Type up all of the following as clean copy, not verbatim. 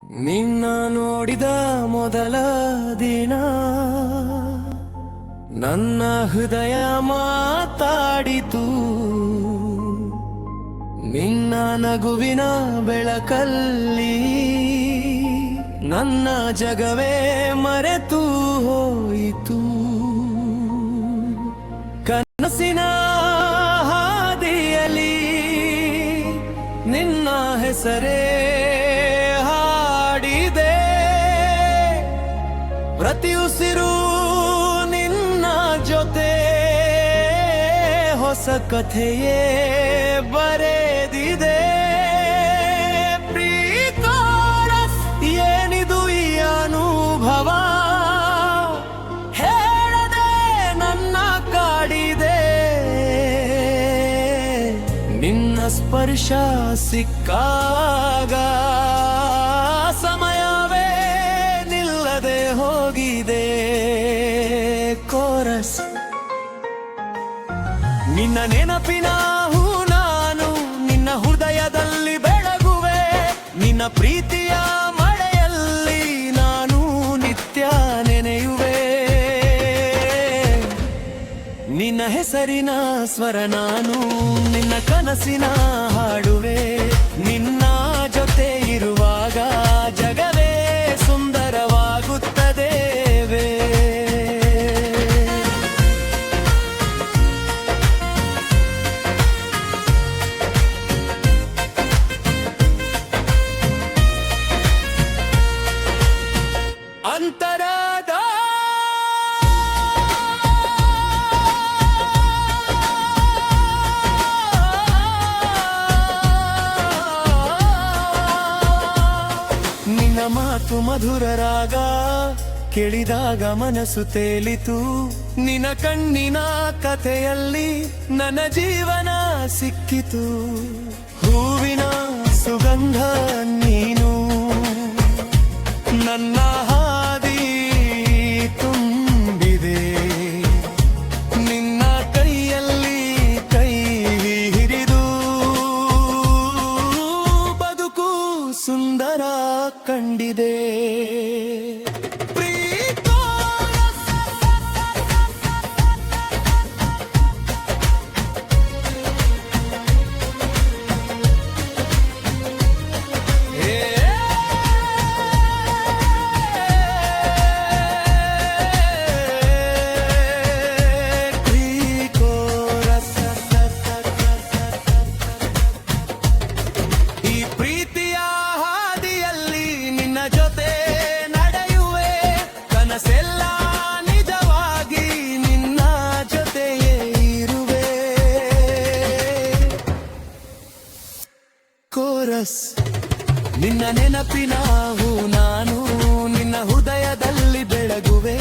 ನಿನ್ನ ನೋಡಿದ ಮೊದಲ ದಿನ ನನ್ನ ಹೃದಯ ಮಾತಾಡಿತು. ನಿನ್ನ ನಗುವಿನ ಬೆಳಕಲ್ಲಿ ನನ್ನ ಜಗವೇ ಮರೆತು ಹೋಯಿತು. ಕನಸಿನ ಹಾದಿಯಲ್ಲಿ ನಿನ್ನ ಹೆಸರೇ ಹಾಡಿದೆ. ಪ್ರತಿ ಉಸಿರು ನಿನ್ನ ಜೊತೆ ಹೊಸ ಕಥೆಯೇ ಬರೆದಿದೆ. ಪ್ರೀಕೋರಸ್ ಏನಿದು ಈ ಅನುಭವ, ಹೇಳದೆ ನನ್ನ ಕಾಡಿದೆ. ನಿನ್ನ ಸ್ಪರ್ಶ ಸಿಕ್ಕಾಗ ಸಮಯವೇ ನಿಲ್ಲದೆ ಹೋಗಿದೆ. ಕೋರಸ್ ನಿನ್ನ ನೆನಪಿನ ಹೂ ನಾನು, ನಿನ್ನ ಹೃದಯದಲ್ಲಿ ಬೆಳಗುವೆ. ನಿನ್ನ ಪ್ರೀತಿಯ ಮಳೆಯಲ್ಲಿ ನಾನು ನಿತ್ಯ ನೆನೆಯುವೆ. ನಿನ್ನ ಹೆಸರಿನ ಸ್ವರ ನಾನು, ನಿನ್ನ ಕನಸಿನ ಹಾಡುವೆ. ನಿನ್ನ ಜೊತೆ ಇರುವಾಗ ಜಗವೇ ಸುಂದರವಾಗುತ್ತದೆ. ಅಂತರದ ನಿನ್ನ ಮಾತು ಮಧುರ ರಾಗ ಕೇಳಿದಾಗ ಮನಸ್ಸು ತೇಲಿತು. ನಿನ್ನ ಕಣ್ಣಿನ ಕಥೆಯಲ್ಲಿ ನನ್ನ ಜೀವನ ಸಿಕ್ಕಿತು. ಹೂವಿನ ಸುಗಂಧ ನೀನು, ನನ್ನ ಹಾದಿ ತುಂಬಿದೆ. ನಿನ್ನ ಕೈಯಲ್ಲಿ ಕೈ ಹಿಡಿದು ಬದುಕು ಸುಂದರ ಕಂಡಿದೆ. ಕೋರಸ್ ನಿನ್ನ ನೆನಪಿನ ಹೂ ನಾನು, ನಿನ್ನ ಹೃದಯದಲ್ಲಿ ಬೆಳಗುವೆ.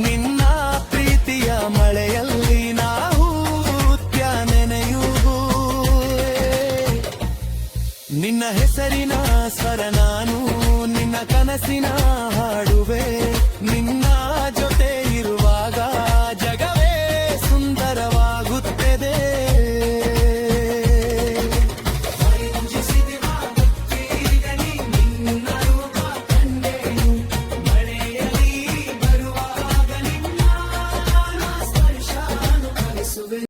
ನಿನ್ನ ಪ್ರೀತಿಯ ಮಳೆಯಲ್ಲಿ ನಾವು ನಿತ್ಯ ನೆನೆಯುವೆ. ನಿನ್ನ ಹೆಸರಿನ ಸ್ವರ ನಾನು, ನಿನ್ನ ಕನಸಿನ ಹಾಡುವೆ. ನಿನ್ನ